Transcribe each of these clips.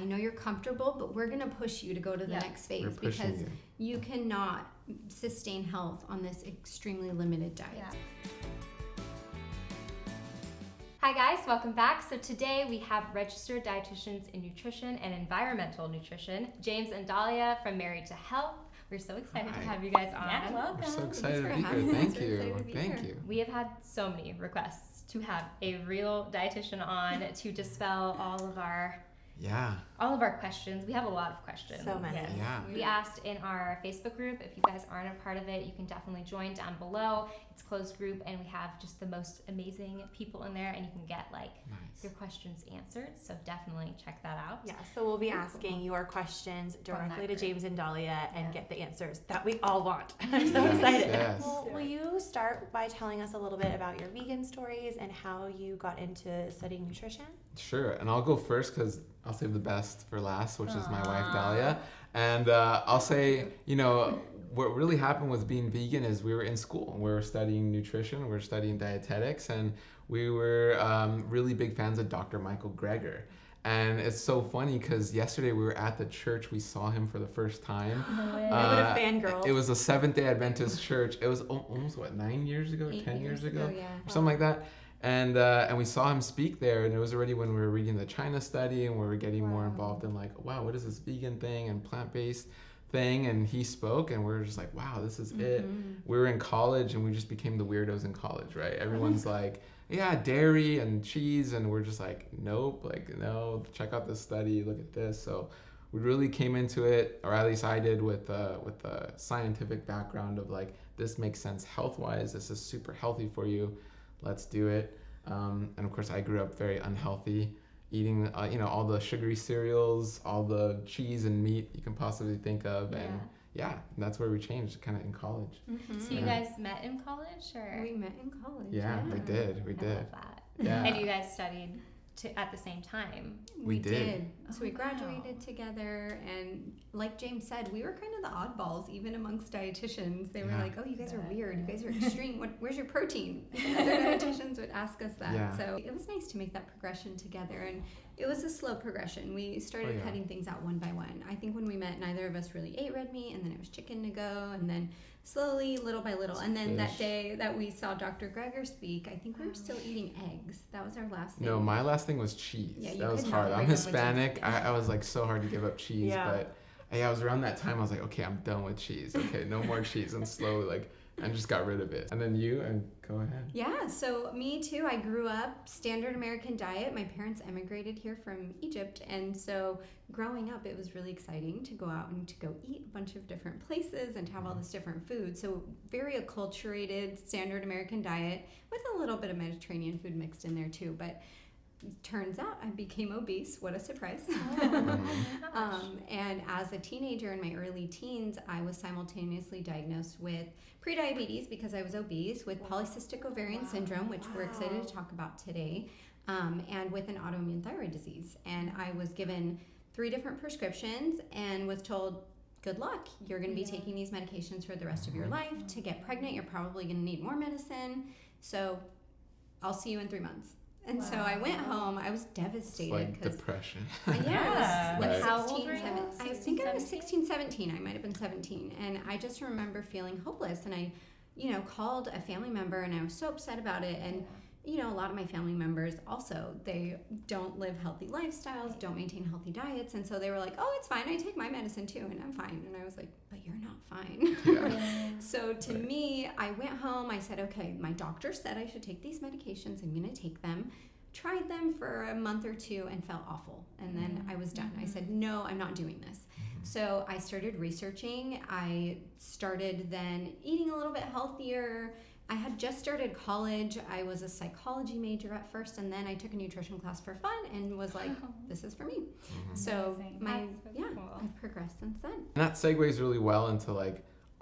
I know you're comfortable, but we're going to push you to go to the next phase because you cannot sustain health on this extremely limited diet. Yeah. Hi guys, welcome back. So today we have registered dietitians in nutrition and environmental nutrition, James and Dahlia from Married to Health. We're so excited to have you guys on. Yeah, welcome. We're so excited to be here. Thank you. Thank you. We have had so many requests to have a real dietitian on to dispel all of our questions. We have a lot of questions. So many. Yes. Yeah. We asked in our Facebook group. If you guys aren't a part of it, you can definitely join down below. It's a closed group, and we have just the most amazing people in there, and you can get your questions answered. So definitely check that out. Yeah, so we'll be asking your questions directly to James and Dahlia and get the answers that we all want. I'm so excited. Yes. Well, will you start by telling us a little bit about your vegan stories and how you got into studying nutrition? Sure, and I'll go first because I'll save the best for last, which is my wife, Dahlia. And I'll say, what really happened with being vegan is we were in school. We were studying nutrition, we were studying dietetics, and we were really big fans of Dr. Michael Greger. And it's so funny because yesterday we were at the church. We saw him for the first time. No way. What a fangirl. It was a Seventh-day Adventist church. It was almost, 9 years ago? 10 years ago? Yeah. Or something like that. And we saw him speak there, and it was already when we were reading the China study, and we were getting more involved in what is this vegan thing and plant-based thing? And he spoke, and we were just like, wow, this is it. We were in college, and we just became the weirdos in college, right? Everyone's like, yeah, dairy and cheese, and we're just like, nope, no, check out this study, look at this. So we really came into it, or at least I did, with a scientific background of this makes sense health-wise, this is super healthy for you. Let's do it. And of course, I grew up very unhealthy, eating all the sugary cereals, all the cheese and meat you can possibly think of, and that's where we changed, kind of in college. So you guys met in college, or? We met in college. Yeah, we did. I love that. Yeah. And you guys studied at the same time. We did. So we graduated together, and like James said, we were kind of the oddballs, even amongst dietitians. They were like, oh, you guys are weird. You guys are extreme. Where's your protein? Other dietitians would ask us that. Yeah. So it was nice to make that progression together, and it was a slow progression. We started cutting things out one by one. I think when we met, neither of us really ate red meat, and then it was chicken to go, and then slowly, little by little. And then that day that we saw Dr. Greger speak, I think we were still eating eggs. That was our last thing. No, my last thing was cheese. Yeah, that was hard. I'm Hispanic. I was so hard to give up cheese, but I was around that time. I was like, okay, I'm done with cheese. Okay, no more cheese. And slowly, I just got rid of it. And then you, and go ahead. Yeah, so me too. I grew up standard American diet. My parents emigrated here from Egypt, and so growing up, it was really exciting to go out and to go eat a bunch of different places and to have all this different food. So very acculturated standard American diet with a little bit of Mediterranean food mixed in there too. But turns out I became obese. What a surprise. And as a teenager in my early teens, I was simultaneously diagnosed with prediabetes because I was obese, with polycystic ovarian syndrome, which we're excited to talk about today, and with an autoimmune thyroid disease. And I was given 3 different prescriptions and was told, good luck. You're going to be taking these medications for the rest of your life. To get pregnant, you're probably going to need more medicine. So I'll see you in 3 months. And so I went home. I was devastated. It's depression. Yeah. How old were you? I think I was 16, 17. I might have been 17. And I just remember feeling hopeless. And I, called a family member, and I was so upset about it. And, a lot of my family members also, they don't live healthy lifestyles, don't maintain healthy diets. And so they were like, oh, it's fine. I take my medicine too, and I'm fine. And I was like, but you're not fine. So to me, I went home. I said, okay, my doctor said I should take these medications. I'm going to take them. Tried them for a month or 2 and felt awful. And then I was done. I said, no, I'm not doing this. So I started researching. I started then eating a little bit healthier. I had just started college. I was a psychology major at first, and then I took a nutrition class for fun and was like, this is for me. So Amazing. I've progressed since then. And that segues really well into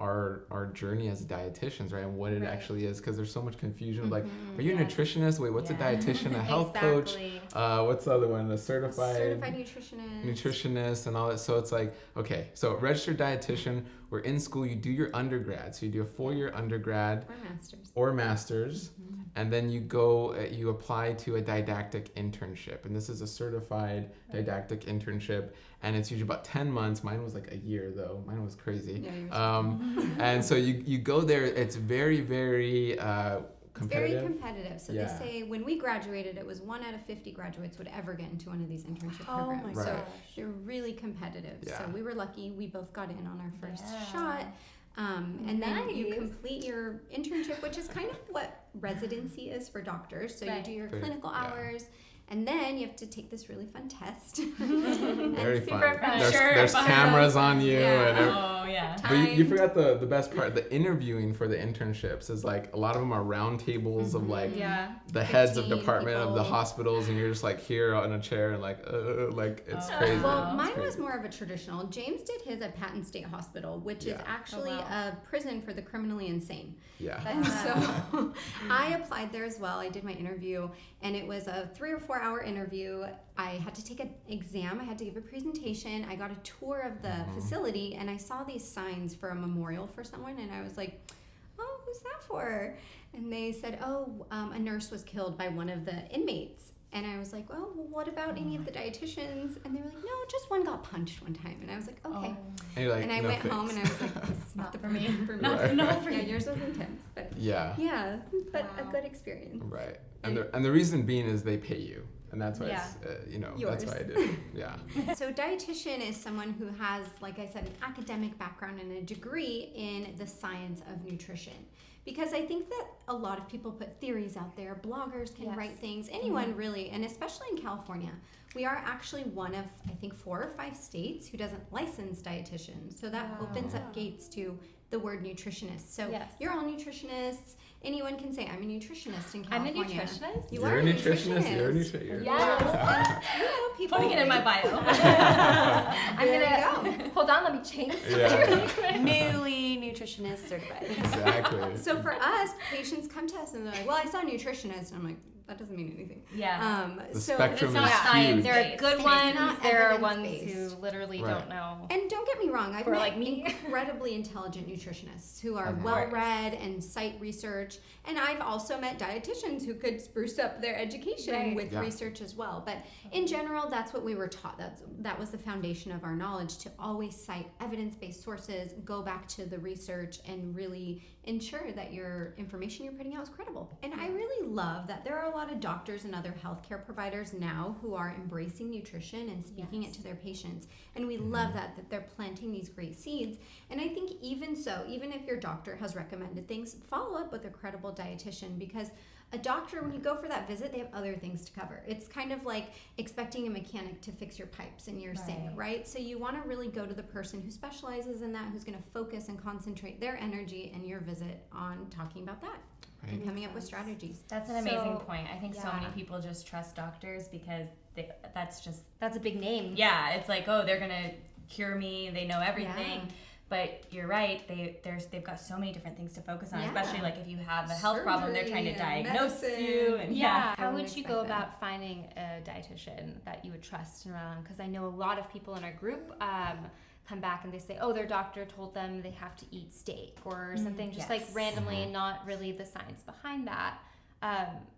our journey as dietitians, right? And what it Right. actually is, because there's so much confusion. Like, are you a Yes. nutritionist? Wait, what's a dietitian? A health coach? What's the other one? A certified nutritionist and all that. So it's like, okay, so registered dietitian. We're in school. You do your undergrad, so you do a 4-year undergrad or master's, and then you go, you apply to a didactic internship, and this is a certified didactic internship, and it's usually about 10 months. Mine was like a year though. Mine was crazy. And so you go there. It's very, very competitive. Very competitive. So they say when we graduated, it was 1 out of 50 graduates would ever get into one of these internship programs. My so gosh. they're really competitive. Yeah. So we were lucky. We both got in on our first shot. And then you complete your internship, which is kind of what residency is for doctors. So you do your clinical hours. And then you have to take this really fun test. Very fun. fun. There's cameras on you. Yeah. And but you forgot the best part. The interviewing for the internships is like a lot of them are round tables of like the heads of department of the hospitals, and you're just like here on a chair and like it's crazy. Well, mine was more of a traditional. James did his at Patton State Hospital, which is actually a prison for the criminally insane. Yeah. So I applied there as well. I did my interview, and it was a 3 or 4 hour interview. I had to take an exam. I had to give a presentation. I got a tour of the facility, and I saw these signs for a memorial for someone, and I was like, oh, who's that for? And they said, a nurse was killed by one of the inmates. And I was like, well, what about any of the dietitians? And they were like, no, just one got punched one time. And I was like, okay. And you're like, and I went home and I was like, this is not the program for me. Not for me. Yeah, yours was intense, but but a good experience. Right. And the reason being is they pay you. And that's why Yours. that's why I did it. Yeah. So dietitian is someone who has, like I said, an academic background and a degree in the science of nutrition. Because I think that a lot of people put theories out there. Bloggers can write things. Anyone really, and especially in California, we are actually one of, I think, 4 or 5 states who doesn't license dietitians. So that opens up gates to the word nutritionist. So you're all nutritionists. Anyone can say, I'm a nutritionist in California. I'm a nutritionist? You are a nutritionist. You're a nutritionist. Yes. And, people putting it in my bio. I'm going to, hold on, let me change Yeah. Newly nutritionist certified. Exactly. So for us, patients come to us and they're like, well, I saw a nutritionist. And I'm like, that doesn't mean anything. Yeah. The so spectrum It's not is science. huge. There are good It's ones. not There are ones evidence-based. who literally Right. don't know. And don't get me wrong, I've Or met like me. incredibly intelligent nutritionists who are Of well-read and cite research. And I've also met dietitians who could spruce up their education with research as well. But in general, that's what we were taught. That was the foundation of our knowledge, to always cite evidence-based sources, go back to the research, and really ensure that your information you're putting out is credible. And I really love that there are a lot of doctors and other healthcare providers now who are embracing nutrition and speaking it to their patients. And we love that they're planting these great seeds. And I think even if your doctor has recommended things, follow up with a credible dietitian, because a doctor, when you go for that visit, they have other things to cover. It's kind of like expecting a mechanic to fix your pipes in your sink, right? So you want to really go to the person who specializes in that, who's going to focus and concentrate their energy and your visit on talking about that and coming up with strategies. That's an amazing point. I think so many people just trust doctors because that's a big name. Yeah, it's like, oh, they're gonna cure me. They know everything. Yeah. But you're right. They've got so many different things to focus on, especially like if you have a health problem, they're trying to diagnose you. And how would you go about finding a dietitian that you would trust and rely on? Because I know a lot of people in our group come back and they say, oh, their doctor told them they have to eat steak or something just like randomly and not really the science behind that.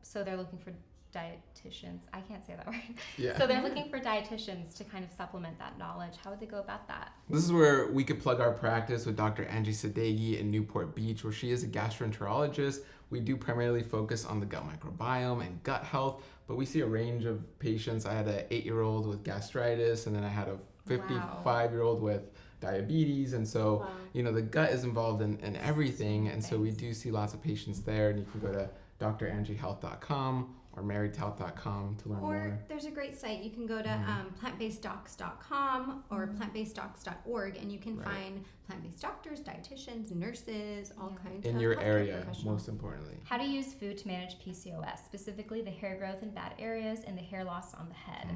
So they're looking for dietitians. I can't say that word. Yeah. So they're looking for dietitians to kind of supplement that knowledge. How would they go about that? This is where we could plug our practice with Dr. Angie Sadeghi in Newport Beach, where she is a gastroenterologist. We do primarily focus on the gut microbiome and gut health, but we see a range of patients. I had an 8-year-old with gastritis, and then I had a 55-year-old with diabetes. And so, the gut is involved in everything. And so we do see lots of patients there, and you can go to drangiehealth.com or marriedhealth.com to learn more. Or there's a great site. You can go to plantbaseddocs.com or plantbaseddocs.org, and you can find plant-based doctors, dietitians, nurses, all kinds in of your healthcare area, professionals. most importantly. How to use food to manage PCOS, specifically the hair growth in bad areas and the hair loss on the head.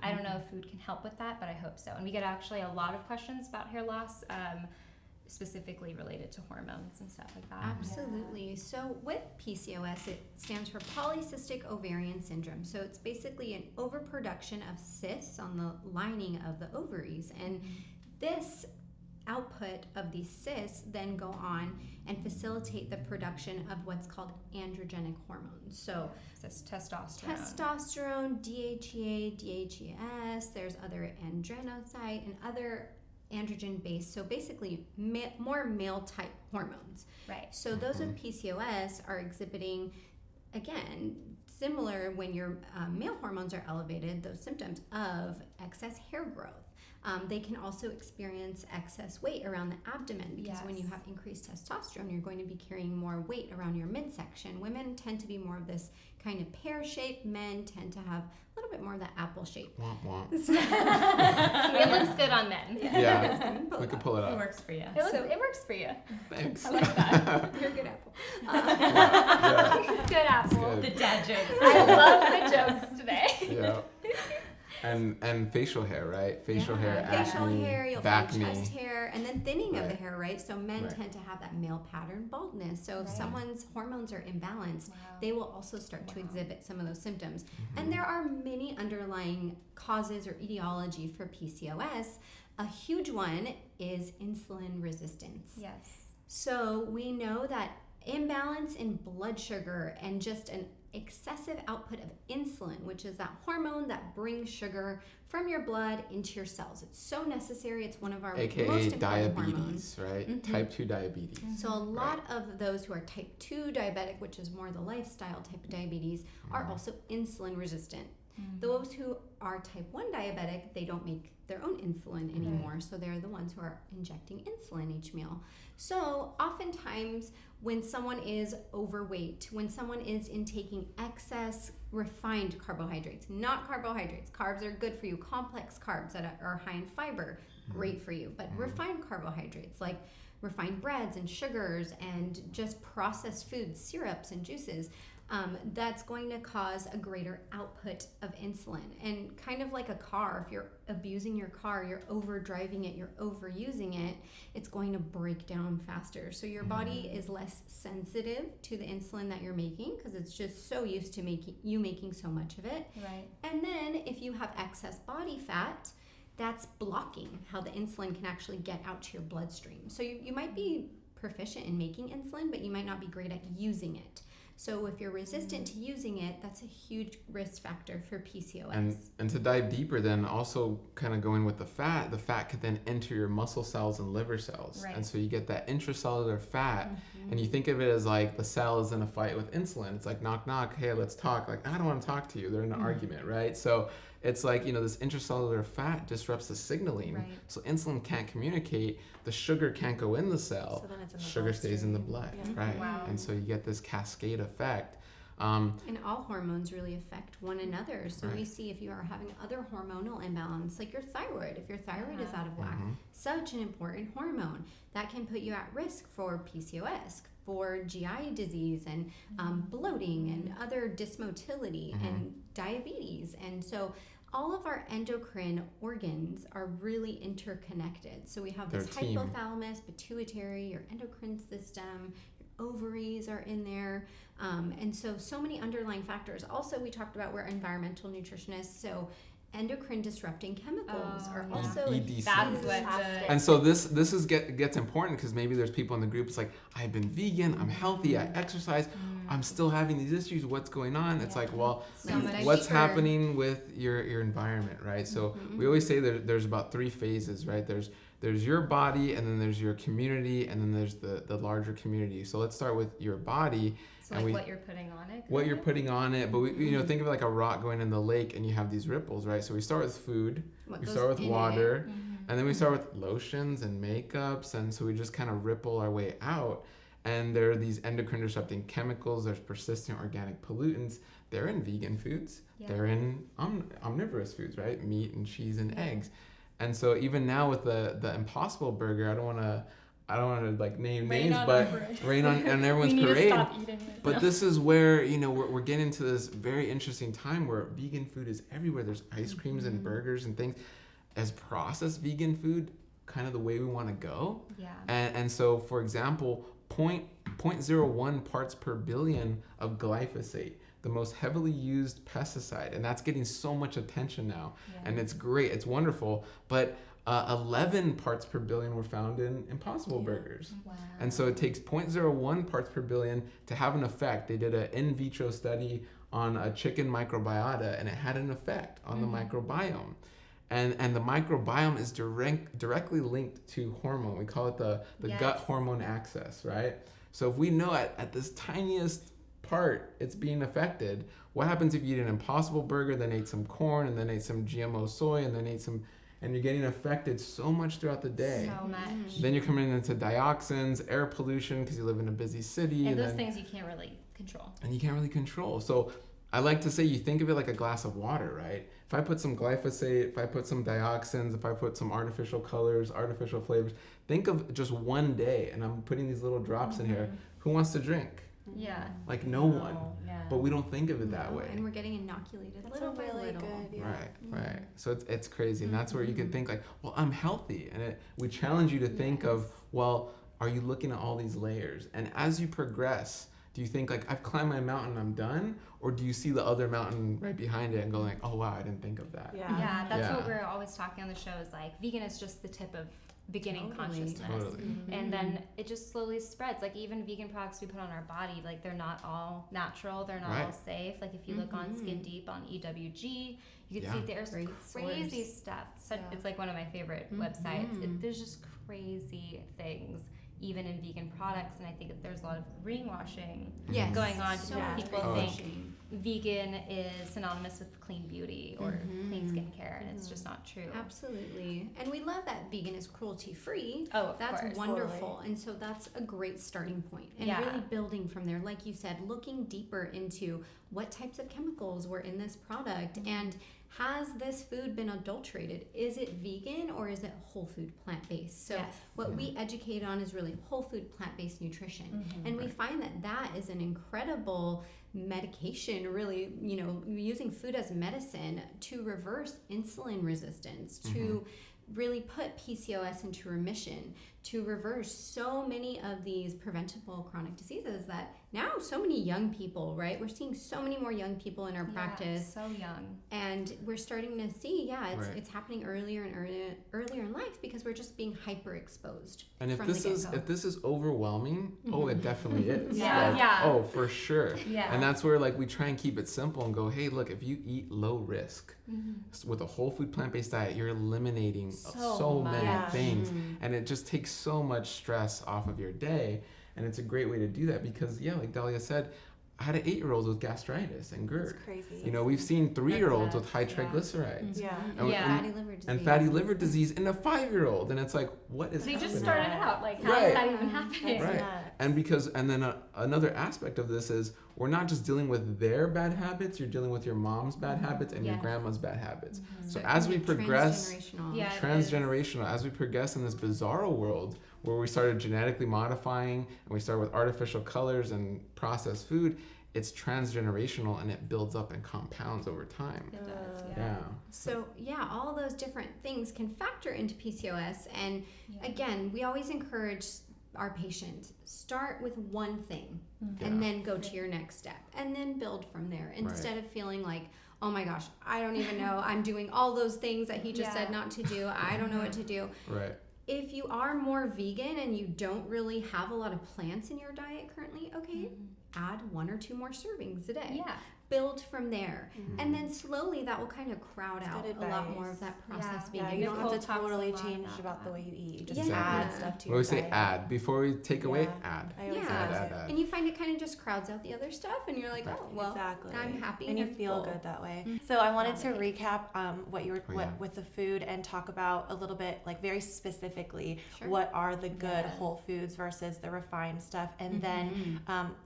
I don't know if food can help with that, but I hope so. And we get actually a lot of questions about hair loss. specifically related to hormones and stuff like that. Absolutely. So with PCOS, it stands for polycystic ovarian syndrome. So it's basically an overproduction of cysts on the lining of the ovaries. And this output of these cysts then go on and facilitate the production of what's called androgenic hormones. So testosterone, DHEA, DHEAS, there's other androstenedione and other androgen based, so basically more male type hormones. Right. So those with PCOS are exhibiting, again, similar when your male hormones are elevated, those symptoms of excess hair growth. They can also experience excess weight around the abdomen because when you have increased testosterone, you're going to be carrying more weight around your midsection. Women tend to be more of this kind of pear shape. Men tend to have a little bit more of that apple shape. Womp womp. It looks good on men. Yeah, we could pull it It up. works for you. It works for you. Thanks. I like that. You're a good apple. Yeah. Good apple. Good. The dad jokes. I love the jokes today. Yeah. And facial hair, right? Facial hair, facial acne, hair, you'll back find knee. chest hair, and then thinning of the Right. hair, right? So men Right. tend to have that male pattern baldness. So if someone's hormones are imbalanced, they will also start to exhibit some of those symptoms. And there are many underlying causes or etiology for PCOS. A huge one is insulin resistance. Yes. So we know that imbalance in blood sugar and just an excessive output of insulin, which is that hormone that brings sugar from your blood into your cells. It's so necessary. It's one of our AKA most important diabetes, hormones. right? Type 2 diabetes. So a lot of those who are type 2 diabetic, which is more the lifestyle type of diabetes, are also insulin resistant. Those who are type 1 diabetic, they don't make their own insulin anymore, so they're the ones who are injecting insulin each meal. So oftentimes when someone is overweight, when someone is intaking excess refined carbohydrates, not carbohydrates, carbs are good for you, complex carbs that are high in fiber, great for you, but refined carbohydrates like refined breads and sugars and just processed foods, syrups and juices, that's going to cause a greater output of insulin. And kind of like a car, if you're abusing your car, you're over driving it, you're overusing it, it's going to break down faster. So your body is less sensitive to the insulin that you're making because it's just so used to making so much of it. Right. And then if you have excess body fat, that's blocking how the insulin can actually get out to your bloodstream. So you might be proficient in making insulin, but you might not be great at using it. So if you're resistant to using it, that's a huge risk factor for PCOS. And to dive deeper then, also kind of going with the fat could then enter your muscle cells and liver cells. Right. And so you get that intracellular fat, and you think of it as like the cell is in a fight with insulin. It's like, knock, knock, hey, let's talk. Like, I don't want to talk to you. They're in an argument, right? So it's like, this intracellular fat disrupts the signaling. Right. So insulin can't communicate. The sugar can't go in the cell. So then it's in the Sugar stays in the blood, bloodstream. right? Wow. And so you get this cascade effect. And all hormones really affect one another. So we Right. see if you are having other hormonal imbalance, like your thyroid, if your thyroid is out of whack, such an important hormone, that can put you at risk for PCOS, for GI disease and bloating and other dysmotility and diabetes. And so all of our endocrine organs are really interconnected. So we have this They're a team. hypothalamus, pituitary, your endocrine system, your ovaries are in there. And so many underlying factors. Also, we talked about we're environmental nutritionists, so endocrine disrupting chemicals are also EDC. That's what Fantastic. And so this is gets important because maybe there's people in the group. It's like, I've been vegan, I'm healthy, I exercise, I'm still having these issues. What's going on? It's like, well, So much what's deeper. happening with your environment, right? So we always say there's about 3 phases, right? There's your body, and then there's your community, and then there's the larger community. So let's start with your body. So and like what you're putting on it. what you're putting on it, but we, think of it like a rock going in the lake, and you have these ripples, right? So we start with food, what we goes start with in water, and then we start with lotions and makeups, and so we just kind of ripple our way out. And there are these endocrine disrupting chemicals. There's persistent organic pollutants. They're in vegan foods. Yeah. They're in omnivorous foods, right? Meat and cheese and eggs. And so even now with the Impossible Burger, I don't want to like name Rain names, on but our parade. rain on everyone's we need parade. to stop eating it. But this is where, we're getting into this very interesting time where vegan food is everywhere. There's ice creams and burgers and things. As processed vegan food, kind of the way we want to go. Yeah. And so, for example, 0.01 parts per billion of glyphosate, the most heavily used pesticide, and that's getting so much attention now. Yeah. And it's great, it's wonderful, but 11 parts per billion were found in Impossible Burgers. Wow. And so it takes 0.01 parts per billion to have an effect. They did an in vitro study on a chicken microbiota, and it had an effect on the microbiome. And the microbiome is directly linked to hormone. We call it the gut hormone axis, right? So if we know at this tiniest part it's being affected, what happens if you eat an Impossible Burger, then ate some corn, and then ate some GMO soy, and then ate some, and you're getting affected so much throughout the day. So much. Then you're coming into dioxins, air pollution because you live in a busy city. And those then, things you can't really control. and you can't really control. So I like to say you think of it like a glass of water, right? If I put some glyphosate, if I put some dioxins, if I put some artificial colors, artificial flavors, think of just one day, and I'm putting these little drops in here. Who wants to drink? Yeah. Like no one. Yeah. But we don't think of it that No, way. And we're getting inoculated That's little by really little. good. Yeah. Right. So it's crazy. And that's where you could think like, well, I'm healthy. And we challenge you to think of, well, are you looking at all these layers? And as you progress, do you think like, I've climbed my mountain, I'm done? Or do you see the other mountain right behind it and go like, oh wow, I didn't think of that? Yeah, that's Yeah. what we're always talking on the show is like vegan is just the tip of beginning consciousness. Totally. And then it just slowly spreads. Like even vegan products we put on our body, like they're not all natural, they're not all safe. Like if you look on Skin Deep on EWG, you can see there's Great crazy source. stuff. So it's like one of my favorite websites. There's just crazy things even in vegan products, and I think that there's a lot of greenwashing going on So because much people greenwashing. think vegan is synonymous with clean beauty or clean skincare, and it's just not true. Absolutely. And we love that vegan is cruelty free. Oh, of That's course. wonderful. And so that's a great starting point. And Yeah. really building from there, like you said, looking deeper into what types of chemicals were in this product and has this food been adulterated? Is it vegan or is it whole food plant-based? So Yes. what we educate on is really whole food plant-based nutrition. And we find that that is an incredible medication, really, you know, using food as medicine to reverse insulin resistance, to really put PCOS into remission, to reverse so many of these preventable chronic diseases that now so many young people, right? We're seeing so many more young people in our practice. So young. And we're starting to see, Right. it's happening earlier and earlier in life because we're just being hyper exposed. And if from this the is get-go. if this is overwhelming, oh, it definitely is. Yeah. Like, Yeah. Oh, for sure. Yeah. And that's where like we try and keep it simple and go, hey, look, if you eat low risk with a whole food plant-based diet, you're eliminating so many much. things, and it just takes so much stress off of your day. And it's a great way to do that because, yeah, like Dahlia said, I had an 8-year-old with gastritis and GERD. It's crazy. You know, we've seen 3-year-olds with high Yeah. triglycerides. Yeah. And, Yeah. Fatty liver disease. and fatty liver disease in a 5-year-old, and it's like, what is They happening? just started out. Like, how Right. is that even happening? That's Right. nuts. And then another aspect of this is we're not just dealing with their bad habits, you're dealing with your mom's bad habits and your Yes. grandma's bad habits. So it as can we be progress, transgenerational. Yeah. It transgenerational, as we progress in this bizarro world where we started genetically modifying and we started with artificial colors and processed food, it's transgenerational and it builds up and compounds over time. It does, Yeah. So yeah, all those different things can factor into PCOS. And again, we always encourage our patients, start with one thing and then go to your next step and then build from there instead of feeling like, oh my gosh, I don't even know, I'm doing all those things that he just said not to do, I don't know what to do. Right. If you are more vegan and you don't really have a lot of plants in your diet currently, okay, add 1 or 2 more servings a day. Yeah. Build from there. And then slowly that will kind of crowd That's out good a lot advice. more of that processed Yeah, vegan. you don't have Nicole to talks a totally lot change about the that. way you eat. You just Exactly. add stuff to We your always say diet. add. Before we take away, Yeah. add. I always Yeah. add. Add. And you find it kind of just crowds out the other stuff and you're like, oh, well, Exactly. I'm happy and you and feel full. good that way. So I wanted to Love recap what you were Oh, yeah. with the food and talk about a little bit, like very specifically, Sure. what are the good whole foods versus the refined stuff, and then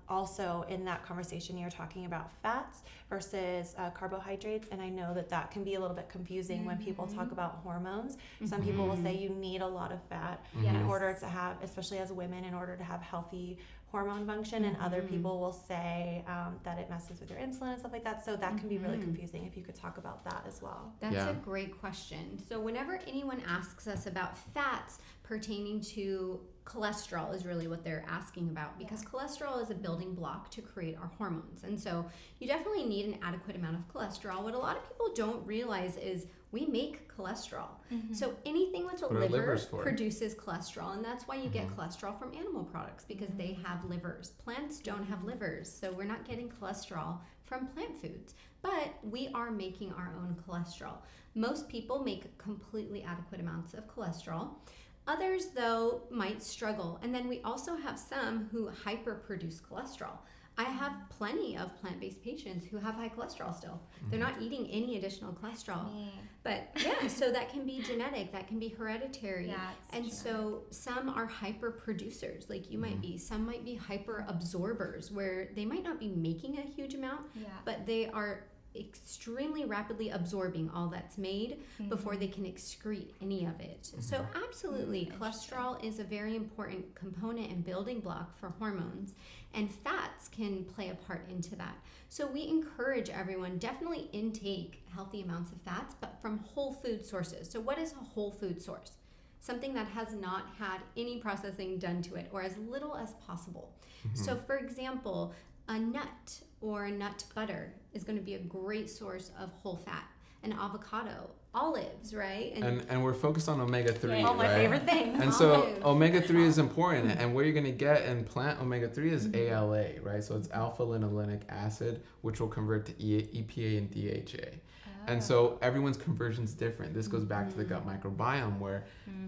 also in that conversation you were talking about fat fats versus carbohydrates. And I know that can be a little bit confusing when people talk about hormones. Some people will say you need a lot of fat in order to have, especially as women, in order to have healthy hormone function, and other people will say that it messes with your insulin and stuff like that. So that can be really confusing. If you could talk about that as well. That's a great question. So whenever anyone asks us about fats pertaining to cholesterol is really what they're asking about, because cholesterol is a building block to create our hormones. And so you definitely need an adequate amount of cholesterol. What a lot of people don't realize is we make cholesterol. So anything with a liver produces cholesterol, and that's why you get cholesterol from animal products, because they have livers. Plants don't have livers, so we're not getting cholesterol from plant foods, but we are making our own cholesterol. Most people make completely adequate amounts of cholesterol. Others, though, might struggle. And then we also have some who hyperproduce cholesterol. I have plenty of plant-based patients who have high cholesterol still. They're not eating any additional cholesterol. But yeah, so that can be genetic, that can be hereditary. And so some are hyper producers, like you might be. Some might be hyper absorbers, where they might not be making a huge amount, but they are extremely rapidly absorbing all that's made before they can excrete any of it. So absolutely, cholesterol is a very important component and building block for hormones, and fats can play a part into that. So we encourage everyone, definitely intake healthy amounts of fats, but from whole food sources. So what is a whole food source? Something that has not had any processing done to it, or as little as possible. So for example, a nut or nut butter is going to be a great source of whole fat. An avocado, olives, right? And we're focused on omega-3, All my favorite things. And so omega-3 is important, and where you're going to get in plant omega-3 is ALA, right? So it's alpha-linolenic acid, which will convert to EPA and DHA. And so everyone's conversion is different. This goes back to the gut microbiome, where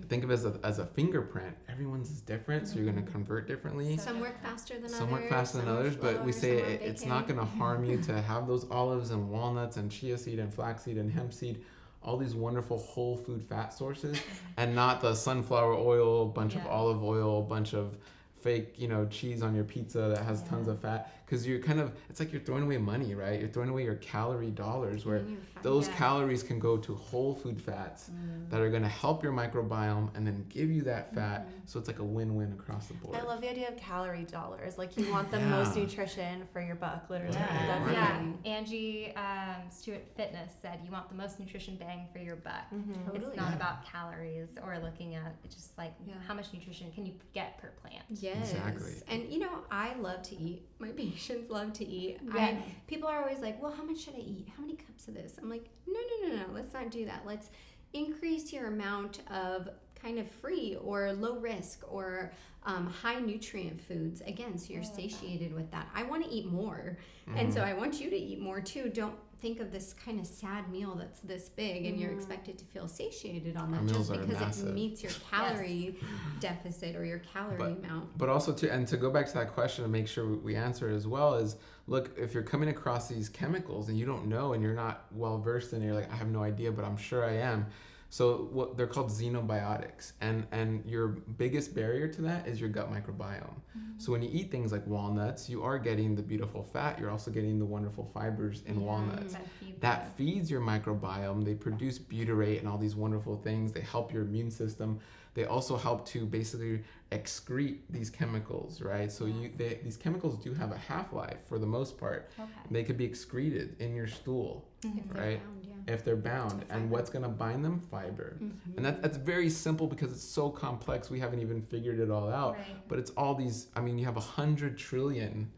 think of it as a fingerprint. Everyone's is different, so you're going to convert differently. Some work faster than others. Some work faster than others, but we say it's not going to harm you to have those olives and walnuts and chia seed and flaxseed and hemp seed, all these wonderful whole food fat sources, and not the sunflower oil, bunch of olive oil, bunch of fake, cheese on your pizza that has tons of fat, because you're it's like you're throwing away money, right? You're throwing away your calorie dollars, where those calories can go to whole food fats that are going to help your microbiome and then give you that fat. So it's like a win-win across the board. I love the idea of calorie dollars. Like, you want the most nutrition for your buck, literally. Angie Stewart Fitness said you want the most nutrition bang for your buck. Totally. It's not about calories or looking at just like how much nutrition can you get per plant. Yes. Exactly. And I love to eat. My patients love to eat. Yes. People are always like, well, how much should I eat? How many cups of this? I'm like, no. Let's not do that. Let's increase your amount of kind of free or low risk or high nutrient foods. Again, so you're satiated with that. I want to eat more. And so I want you to eat more too. Don't think of this kind of sad meal that's this big and you're expected to feel satiated on that just because it meets your calorie deficit or your calorie amount. But also to go back to that question and make sure we answer it as well is, look, if you're coming across these chemicals and you don't know and you're not well versed in it, you're like, I have no idea, but I'm sure I am. So what they're called xenobiotics, and your biggest barrier to that is your gut microbiome. So when you eat things like walnuts, you are getting the beautiful fat. You're also getting the wonderful fibers in walnuts. That feeds your microbiome. They produce butyrate and all these wonderful things. They help your immune system. They also help to basically excrete these chemicals, right? So these chemicals do have a half-life for the most part. They could be excreted in your stool, right? If they're bound. And what's going to bind them? Fiber. And that's very simple because it's so complex. We haven't even figured it all out. But it's all these, you have 100 trillion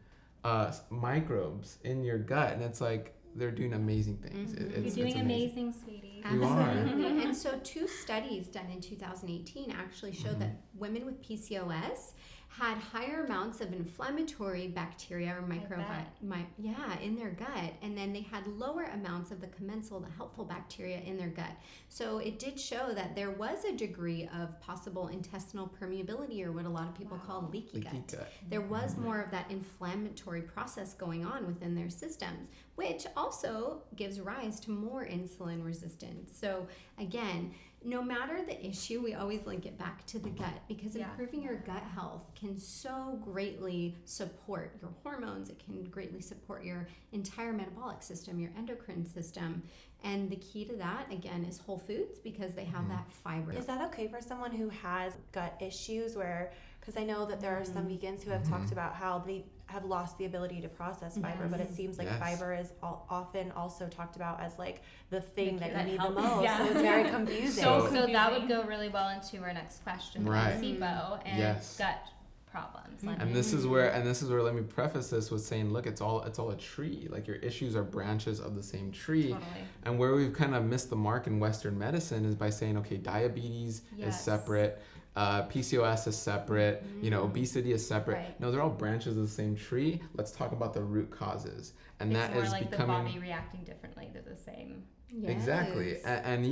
microbes in your gut, and it's like they're doing amazing things. You're doing amazing, sweetie. Absolutely. And so 2 studies done in 2018 actually showed that women with PCOS had higher amounts of inflammatory bacteria or microbiome in their gut, and then they had lower amounts of the commensal, the helpful bacteria in their gut. So it did show that there was a degree of possible intestinal permeability, or what a lot of people call leaky gut. There was more of that inflammatory process going on within their systems, which also gives rise to more insulin resistance. So again, no matter the issue, we always link it back to the gut, because improving your gut health can so greatly support your hormones. It can greatly support your entire metabolic system, your endocrine system. And the key to that, again, is whole foods, because they have that fiber. Is that okay for someone who has gut issues where, because I know that there are some vegans who have talked about how they have lost the ability to process fiber, but it seems like fiber is often also talked about as like the thing that you need the most. So it's very confusing. So that would go really well into our next question, right. SIBO and gut problems. And this is where let me preface this with saying, look, it's all a tree. Like, your issues are branches of the same tree. Totally. And where we've kind of missed the mark in Western medicine is by saying, okay, diabetes is separate, PCOS is separate, obesity is separate. Right. No, they're all branches of the same tree. Let's talk about the root causes. And it's that more is like becoming the body reacting differently. They're the same. Yes. Exactly. And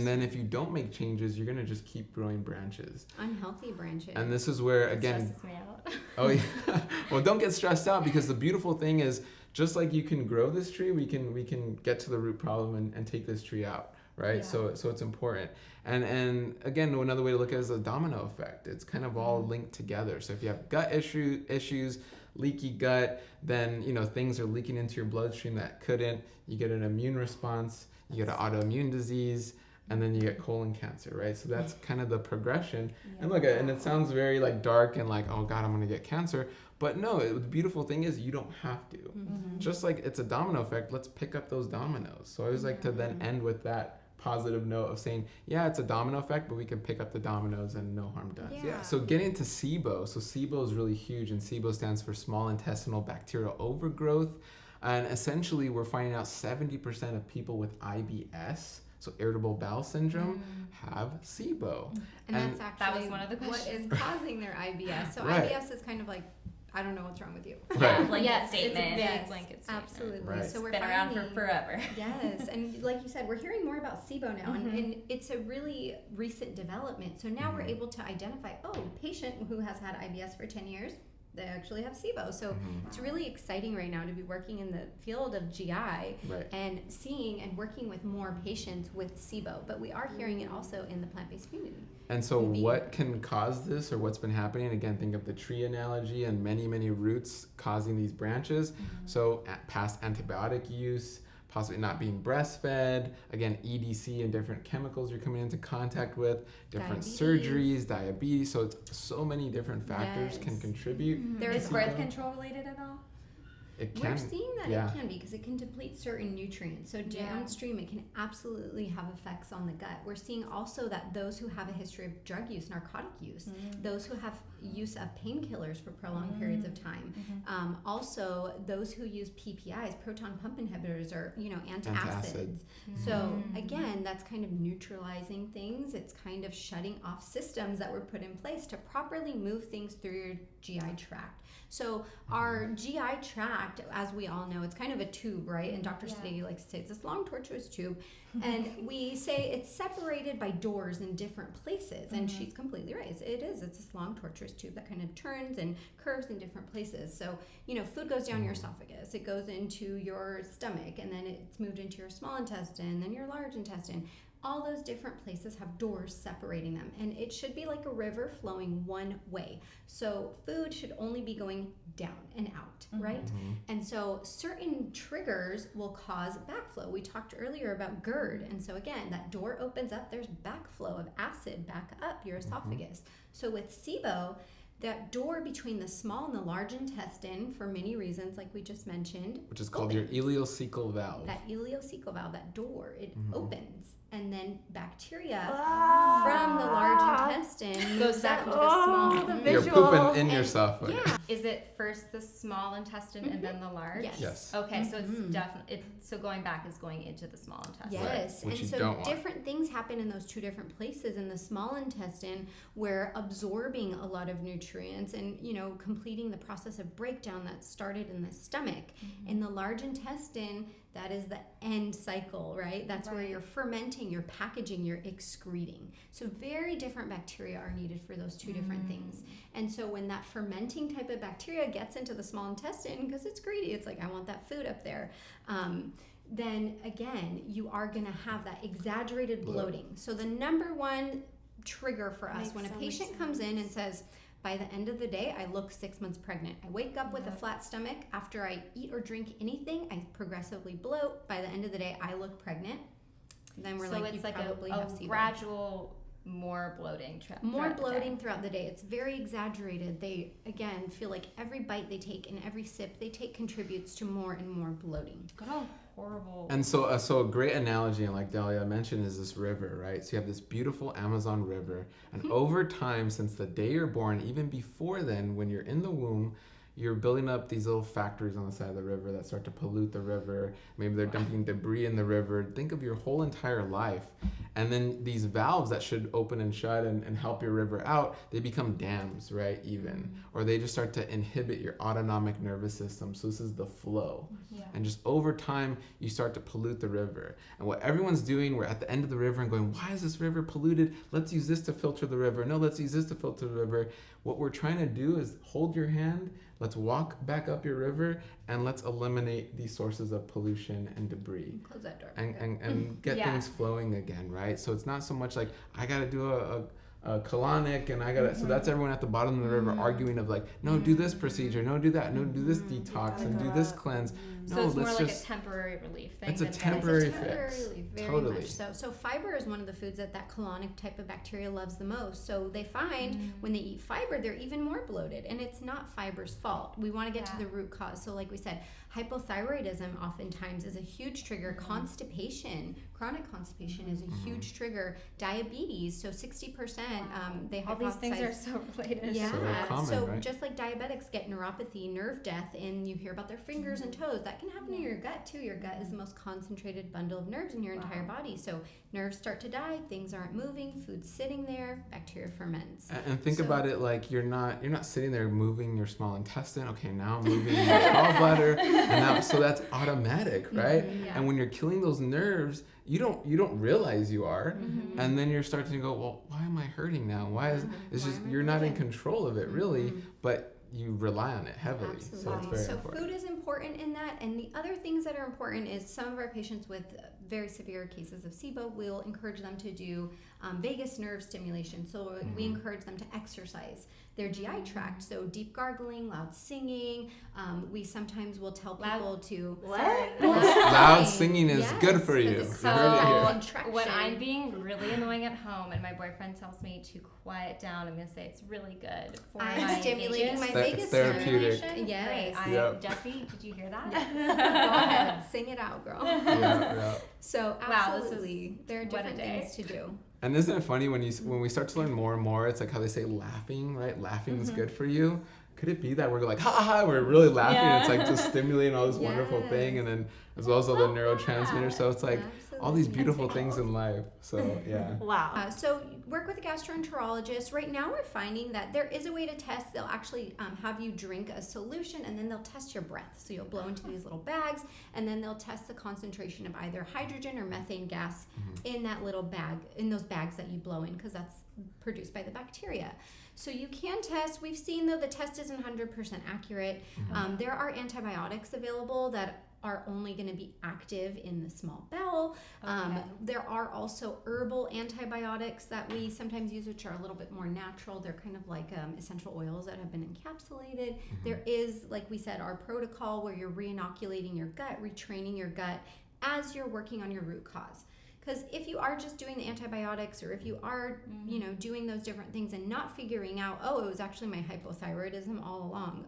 then if you don't make changes, you're gonna just keep growing branches. Unhealthy branches. And this is where, again, stresses me out. oh yeah. Well, don't get stressed out, because the beautiful thing is, just like you can grow this tree, we can get to the root problem and take this tree out, right? Yeah. So it's important. And again, another way to look at it is a domino effect. It's kind of all linked together. So if you have gut issues, leaky gut, then things are leaking into your bloodstream that couldn't. You get an immune response, you get an autoimmune disease, and then you get colon cancer, right? So that's kind of the progression. And look, and it sounds very like dark and like, oh God, I'm gonna get cancer. But no, the beautiful thing is you don't have to. Just like it's a domino effect, let's pick up those dominoes. So I always like to then end with that positive note of saying, yeah, it's a domino effect, but we can pick up the dominoes and no harm done. Yeah. So getting to SIBO. So SIBO is really huge, and SIBO stands for small intestinal bacterial overgrowth. And essentially, we're finding out 70% of people with IBS, so irritable bowel syndrome, have SIBO. And that's actually that was one of the questions. what is causing their IBS. So Right. IBS is kind of like, I don't know what's wrong with you. Right. Blanket statement. It's a Yes, big blanket statement. absolutely. Right. So we're Been around for finding, forever. yes, and like you said, we're hearing more about SIBO now, and it's a really recent development. So now we're able to identify, a patient who has had IBS for 10 years, they actually have SIBO. So it's really exciting right now to be working in the field of GI and seeing and working with more patients with SIBO. But we are hearing it also in the plant-based community. And so what can cause this, or what's been happening? Again, think of the tree analogy and many, many roots causing these branches. So past antibiotic use, possibly not being breastfed, again, EDC and different chemicals you're coming into contact with, different surgeries, diabetes. So it's so many different factors can contribute. There is birth control related at all? It can. We're seeing that it can be, because it can deplete certain nutrients. So downstream, it can absolutely have effects on the gut. We're seeing also that those who have a history of drug use, narcotic use, those who have use of painkillers for prolonged periods of time, also those who use PPIs, proton pump inhibitors, or antacids. So again, that's kind of neutralizing things. It's kind of shutting off systems that were put in place to properly move things through your GI tract. So our GI tract, as we all know, it's kind of a tube, right? And Dr. Sadeghi likes to say it's this long, tortuous tube. And we say it's separated by doors in different places. And she's completely right. It is. It's this long, tortuous tube that kind of turns and curves in different places. So, food goes down your esophagus. It goes into your stomach, and then it's moved into your small intestine, then your large intestine. All those different places have doors separating them, and it should be like a river flowing one way. So food should only be going down and out, right? And so certain triggers will cause backflow. We talked earlier about GERD, and so again, that door opens up, there's backflow of acid back up your esophagus. So with SIBO, that door between the small and the large intestine, for many reasons, like we just mentioned, which is called your ileocecal valve. That ileocecal valve, that door, it opens. And then bacteria from the large intestine moves out into the small. You're pooping in yourself. Yeah. Is it first the small intestine and then the large? Yes. Okay, so it's definitely, so going back is going into the small intestine. Yes, Which and you don't so want. different things happen in those two different places. In the small intestine, we're absorbing a lot of nutrients and, completing the process of breakdown that started in the stomach. In the large intestine, that is the end cycle, right? That's where you're fermenting, you're packaging, you're excreting. So very different bacteria are needed for those two different things. And so when that fermenting type of bacteria gets into the small intestine, because it's greedy, it's like, I want that food up there. then again, you are going to have that exaggerated bloating. So the number one trigger for us when a patient comes in and says, by the end of the day, I look 6 months pregnant. I wake up with a flat stomach. After I eat or drink anything, I progressively bloat. By the end of the day, I look pregnant. Then we're like, it's you like probably a have SIBO. gradual more bloating. More bloating throughout the day. It's very exaggerated. They, again, feel like every bite they take and every sip they take contributes to more and more bloating. Oh, horrible. And so a great analogy, and like Dahlia mentioned, is this river, right? So you have this beautiful Amazon river, and over time, since the day you're born, even before then, when you're in the womb, you're building up these little factories on the side of the river that start to pollute the river. Maybe they're dumping debris in the river. Think of your whole entire life. And then these valves that should open and shut and help your river out, they become dams, right, even. Or they just start to inhibit your autonomic nervous system. So this is the flow. Yeah. And just over time, you start to pollute the river. And what everyone's doing, we're at the end of the river and going, why is this river polluted? Let's use this to filter the river. No, let's use this to filter the river. What we're trying to do is hold your hand, let's walk back up your river, and let's eliminate these sources of pollution and debris. Close that door. And get things flowing again, right? So it's not so much like, I got to do a colonic and I got to, so that's everyone at the bottom of the river arguing of like, no, do this procedure, no, do that, no, do this detox and do this cleanse. No, so it's more like a temporary relief thing. It's a temporary fix. Very totally. much so. So fiber is one of the foods that colonic type of bacteria loves the most. So they find when they eat fiber, they're even more bloated. And it's not fiber's fault. We want to get to the root cause. So like we said, hypothyroidism oftentimes is a huge trigger. Constipation, chronic constipation is a huge trigger. Diabetes, so 60% they all these things are so related. Yeah, so, common, right? Just like diabetics get neuropathy, nerve death, and you hear about their fingers and toes, that can happen in your gut too. Your gut is the most concentrated bundle of nerves in your entire body. So nerves start to die, things aren't moving, food's sitting there, bacteria ferments. And think about it like you're not sitting there moving your small intestine. Okay, now I'm moving your gallbladder, and now, so that's automatic, right? And when you're killing those nerves, you don't realize you are, and then you're starting to go, well, why am I hurting now? Why is it's just you're not in control of it really, but you rely on it heavily. Absolutely. So it's very important. Food is important in that, and the other things that are important is some of our patients with very severe cases of SIBO, we'll encourage them to do vagus nerve stimulation. So we encourage them to exercise their GI tract. So deep gargling, loud singing. We sometimes will tell people to... Loud singing is good for you. So when I'm being really annoying at home and my boyfriend tells me to quiet down, I'm going to say it's really good for I'm stimulating my vagus therapeutic. nerve. Yes. Jesse, did you hear that? Go ahead. Sing it out, girl. Yeah. So absolutely, there are different things to do. And isn't it funny when we start to learn more and more, it's like how they say laughing, right? Laughing is good for you. Could it be that we're like, ha ha, we're really laughing? It's like just stimulating all this wonderful thing, and then as well as all the neurotransmitters. So it's like all these beautiful things in life. So yeah. Wow. So work with a gastroenterologist. Right now we're finding that there is a way to test. They'll actually have you drink a solution, and then they'll test your breath. So you'll blow into these little bags, and then they'll test the concentration of either hydrogen or methane gas in that little bag, in those bags that you blow in, because that's produced by the bacteria. So you can test. We've seen, though, the test isn't 100% accurate. There are antibiotics available that are only going to be active in the small bowel. There are also herbal antibiotics that we sometimes use, which are a little bit more natural. They're kind of like essential oils that have been encapsulated. There is, like we said, our protocol where you're re-inoculating your gut, retraining your gut as you're working on your root cause. Because if you are just doing the antibiotics, or if you are, doing those different things and not figuring out, it was actually my hypothyroidism all along.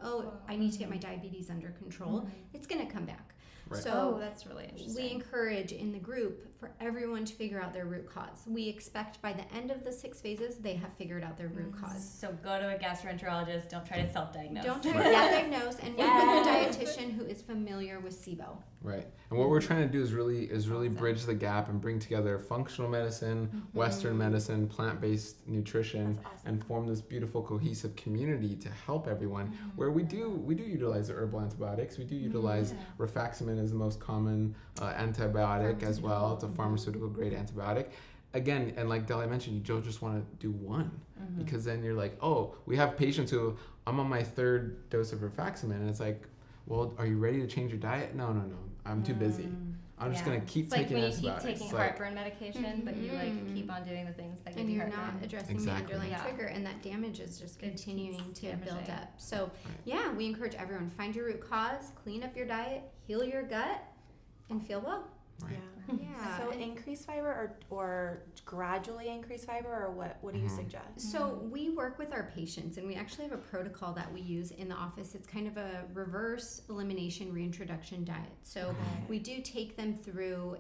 I need to get my diabetes under control. It's going to come back. Right. So that's really interesting. We encourage in the group for everyone to figure out their root cause. We expect by the end of the 6 phases, they have figured out their root cause. So go to a gastroenterologist. Don't try to self-diagnose. Don't try to self-diagnose, and work with a dietitian who is familiar with SIBO. Right. And what we're trying to do is really bridge the gap and bring together functional medicine, Western medicine, plant-based nutrition, and form this beautiful cohesive community to help everyone. Where we do utilize the herbal antibiotics. We do utilize rifaximin as the most common antibiotic as well. It's a pharmaceutical grade antibiotic. Again, and like Dahlia mentioned, you don't just want to do one, because then you're like, we have patients who, I'm on my 3rd dose of rifaximin, and it's like, well, are you ready to change your diet? No, I'm too busy. I'm just gonna keep it's taking antibiotics. It's like antibiotics. when you keep taking heartburn medication, but you like keep on doing the things that give and you you're heartburn. not addressing Exactly. the underlying Yeah. trigger, and that damage is just continuing to build damaging. up. So yeah, we encourage everyone, find your root cause, clean up your diet, heal your gut, and feel well. Right. Yeah. So increase fiber or gradually increase fiber, or what do you suggest? So we work with our patients, and we actually have a protocol that we use in the office. It's kind of a reverse elimination reintroduction diet. So we do take them through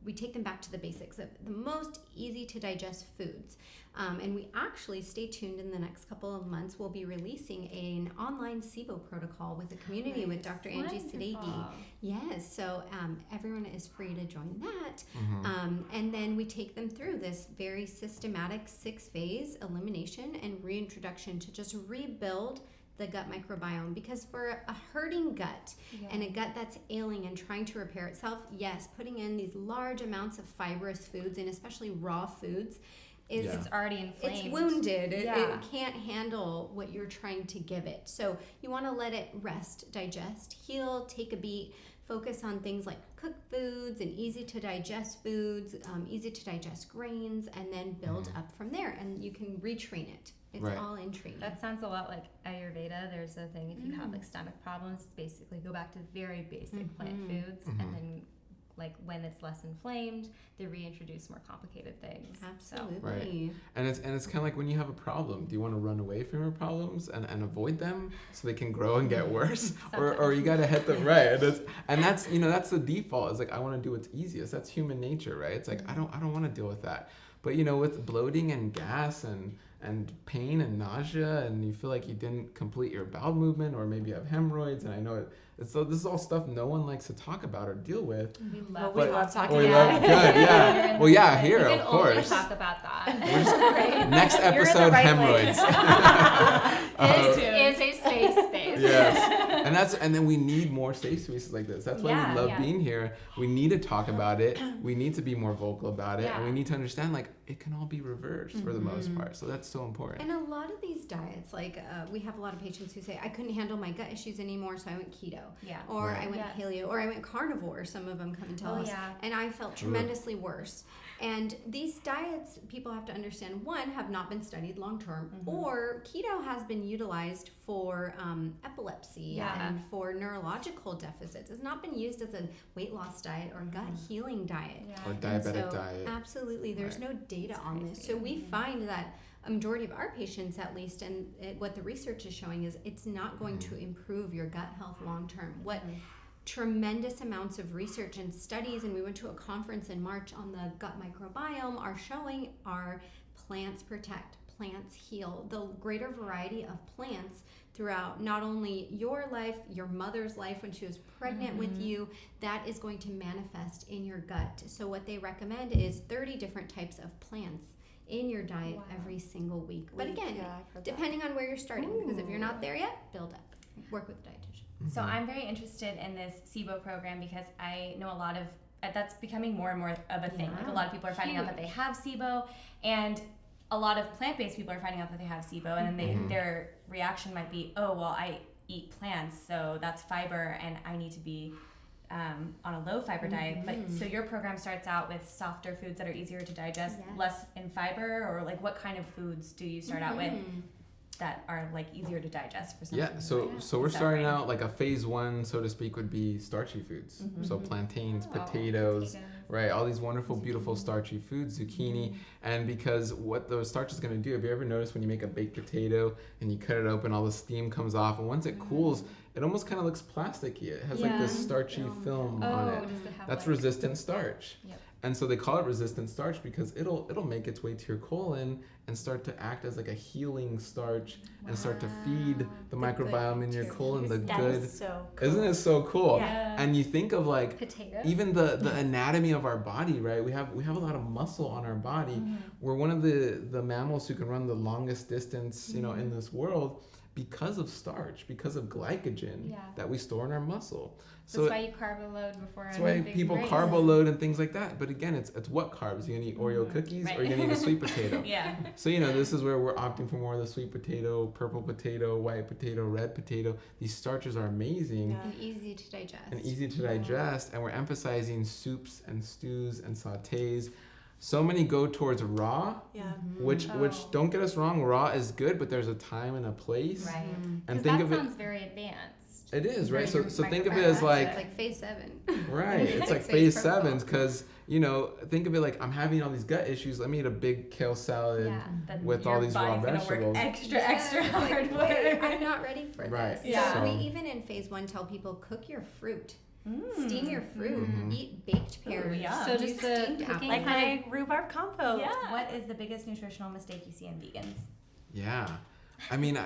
we take them back to the basics of the most easy to digest foods. And we actually, stay tuned, in the next couple of months, we'll be releasing an online SIBO protocol with the community with Dr. Angie Sadeghi. Yes, so everyone is free to join that. And then we take them through this very systematic 6-phase elimination and reintroduction to just rebuild the gut microbiome, because for a hurting gut and a gut that's ailing and trying to repair itself, yes, putting in these large amounts of fibrous foods, and especially raw foods, it's already inflamed. It's wounded. It can't handle what you're trying to give it. So you want to let it rest, digest, heal, take a beat, focus on things like cooked foods and easy to digest foods, easy to digest grains, and then build up from there. And you can retrain it. It's all in training. That sounds a lot like Ayurveda. There's a thing, if you have like stomach problems, basically go back to very basic plant foods, and then like when it's less inflamed, they reintroduce more complicated things. Absolutely. Right. And it's kind of like when you have a problem, do you want to run away from your problems and avoid them so they can grow and get worse? or you got to hit them right. And that's that's the default. It's like, I want to do what's easiest. That's human nature, right? It's like, I don't want to deal with that. But with bloating and gas and pain and nausea, and you feel like you didn't complete your bowel movement, or maybe you have hemorrhoids, and I know so this is all stuff no one likes to talk about or deal with. We love talking about about it. Well, yeah, here, we of can course. only talk about that. Next episode, hemorrhoids. Is a safe space. Yes. And then we need more safe spaces like this. That's why we love being here. We need to talk about it. We need to be more vocal about it. And we need to understand, like, it can all be reversed for the most part. So that's so important. And a lot of these diets, like we have a lot of patients who say, I couldn't handle my gut issues anymore, so I went keto. Or I went paleo, or I went carnivore. Some of them come and tell us. And I felt tremendously worse. And these diets, people have to understand, one, have not been studied long term, or keto has been utilized for epilepsy and for neurological deficits. It's not been used as a weight loss diet or gut healing diet. Or diabetic diet. Absolutely, there's no data on this. So we find that a majority of our patients, at least, and what the research is showing, is it's not going to improve your gut health long term. What tremendous amounts of research and studies, and we went to a conference in March on the gut microbiome, are showing are plants protect, plants heal. The greater variety of plants throughout not only your life, your mother's life when she was pregnant with you, that is going to manifest in your gut. So what they recommend is 30 different types of plants in your diet every single week. But again, depending on where you're starting, because if you're not there yet, build up. Work with a dietitian. So I'm very interested in this SIBO program because I know a lot of that's becoming more and more of a thing. Like, a lot of people are finding out that they have SIBO, and a lot of plant-based people are finding out that they have SIBO, and then their reaction might be, oh, well, I eat plants, so that's fiber, and I need to be on a low fiber diet. But so your program starts out with softer foods that are easier to digest, less in fiber, or like what kind of foods do you start out with that are like easier to digest for some people? So we're starting out, like, a phase 1, so to speak, would be starchy foods. So plantains, potatoes, right? All these wonderful, beautiful starchy foods, zucchini. And because what the starch is going to do, have you ever noticed when you make a baked potato and you cut it open, all the steam comes off, and once it cools, it almost kind of looks plasticky. It has like this starchy film on it. Does it have, That's like, resistant starch. And so they call it resistant starch because it'll make its way to your colon and start to act as like a healing starch and start to feed the microbiome in your colon, the good. Is so cool. Isn't it so cool? Yeah. And you think of, like, Potato. even the anatomy of our body, right? We have a lot of muscle on our body. We're one of the mammals who can run the longest distance, in this world. because of starch, because of glycogen that we store in our muscle. So that's why you carb load before. That's why people carbo load and things like that. But again, it's what carbs? You're gonna eat Oreo cookies or you're gonna eat a sweet potato. Yeah. So this is where we're opting for more of the sweet potato, purple potato, white potato, red potato. These starches are amazing and easy to digest. And we're emphasizing soups and stews and sautés. So many go towards raw, which don't get us wrong, raw is good, but there's a time and a place. Right. And think of it. That sounds very advanced. It is, right? So think of it as like phase 7. Right. It's like phase 7 because, think of it like I'm having all these gut issues. Let me eat a big kale salad with all these raw vegetables. Extra hard work. Wait, I'm not ready for right. this. Yeah. So we even in phase 1 tell people cook your fruit. Steam your fruit. Eat baked pears. So just the cooking like my rhubarb compote. Yeah. What is the biggest nutritional mistake you see in vegans? Yeah. I mean,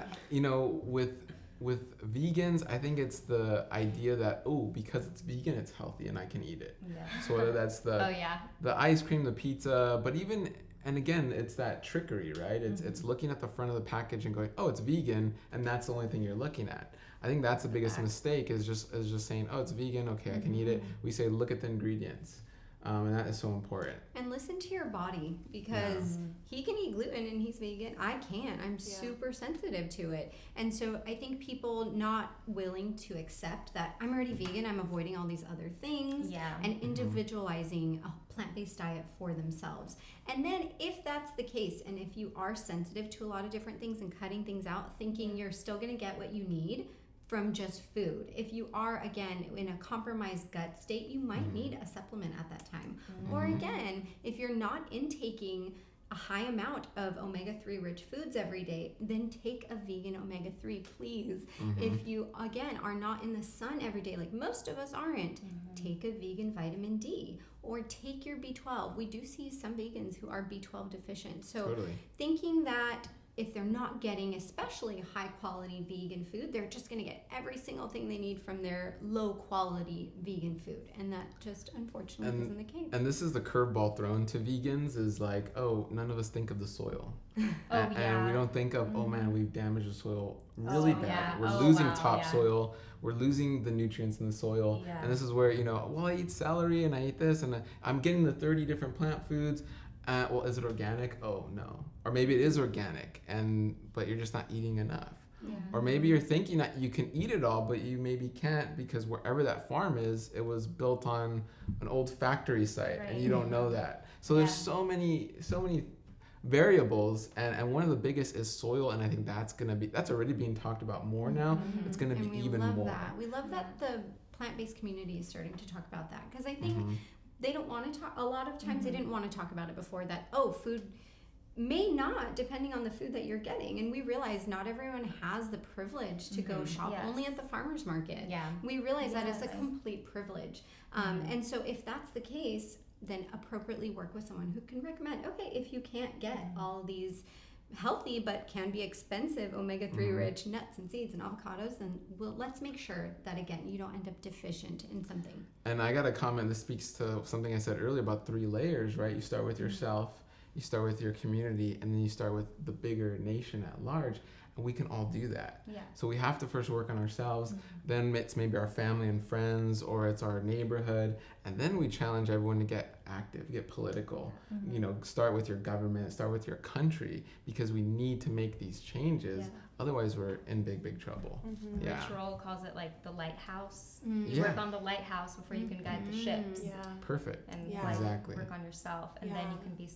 with vegans, I think it's the idea that, because it's vegan, it's healthy and I can eat it. Yeah. So whether that's the ice cream, the pizza, but even, and again, it's that trickery, right? It's looking at the front of the package and going, it's vegan, and that's the only thing you're looking at. I think that's the biggest mistake is just saying, it's vegan, okay, I can eat it. We say, look at the ingredients. And that is so important. And listen to your body because he can eat gluten and he's vegan. I can't. I'm super sensitive to it. And so I think people not willing to accept that I'm already vegan, I'm avoiding all these other things and individualizing a plant-based diet for themselves. And then if that's the case, and if you are sensitive to a lot of different things and cutting things out, thinking you're still going to get what you need from just food. If you are, again, in a compromised gut state, you might need a supplement at that time. Or again, if you're not intaking a high amount of omega-3 rich foods every day, then take a vegan omega-3, please. If you, again, are not in the sun every day, like most of us aren't, take a vegan vitamin D or take your B12. We do see some vegans who are B12 deficient. So thinking that if they're not getting especially high quality vegan food, they're just going to get every single thing they need from their low quality vegan food. And that just unfortunately isn't the case. And this is the curveball thrown to vegans is like, none of us think of the soil. And we don't think of, man, we've damaged the soil really bad. We're losing topsoil. We're losing the nutrients in the soil. And this is where, I eat celery and I eat this and I'm getting the 30 different plant foods. Is it organic? Oh, no. Or maybe it is organic, but you're just not eating enough. Yeah. Or maybe you're thinking that you can eat it all, but you maybe can't because wherever that farm is, it was built on an old factory site, and you don't know that. So there's so many variables, and one of the biggest is soil, and I think that's already being talked about more now. It's going to be even more. We love that the plant-based community is starting to talk about that because I think they don't want to talk. A lot of times they didn't want to talk about it before that. Food may not, depending on the food that you're getting. And we realize not everyone has the privilege to go shop only at the farmer's market. Yeah. We realize that is a complete privilege. And so if that's the case, then appropriately work with someone who can recommend, okay, if you can't get all these healthy but can be expensive omega-3 rich nuts and seeds and avocados, then let's make sure that, again, you don't end up deficient in something. And I got a comment, this speaks to something I said earlier about 3 layers, right? You start with yourself, you start with your community, and then you start with the bigger nation at large. And we can all do that. Yeah. So we have to first work on ourselves, then it's maybe our family and friends, or it's our neighborhood, and then we challenge everyone to get active, get political. Start with your government, start with your country, because we need to make these changes. Otherwise, we're in big trouble. Rich Roll calls it like the lighthouse. You work on the lighthouse before you can guide the ships. Perfect. And exactly. Work on yourself, and then you can be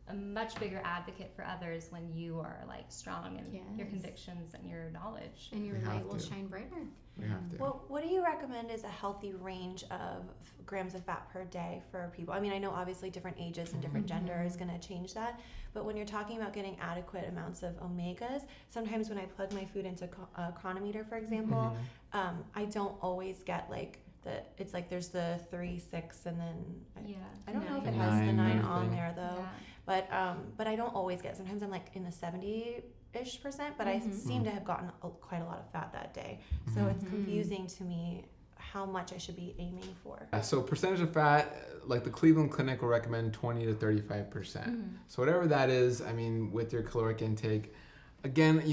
a much bigger advocate for others when you are strong in your convictions and your knowledge. And your light will shine brighter. We have to. Well, what do you recommend is a healthy range of grams of fat per day for people? I mean, I know obviously different ages and different gender is going to change that, but when you're talking about getting adequate amounts of omegas, sometimes when I plug my food into a chronometer, for example, I don't always get it's like there's the 3, 6, and then I don't know if it has the 9 on there though. But I don't always get. Sometimes I'm in the 70-ish%, but I seem to have gotten quite a lot of fat that day. So it's confusing to me how much I should be aiming for. So percentage of fat, like the Cleveland Clinic will recommend 20 to 35%. So whatever that is, I mean, with your caloric intake, again,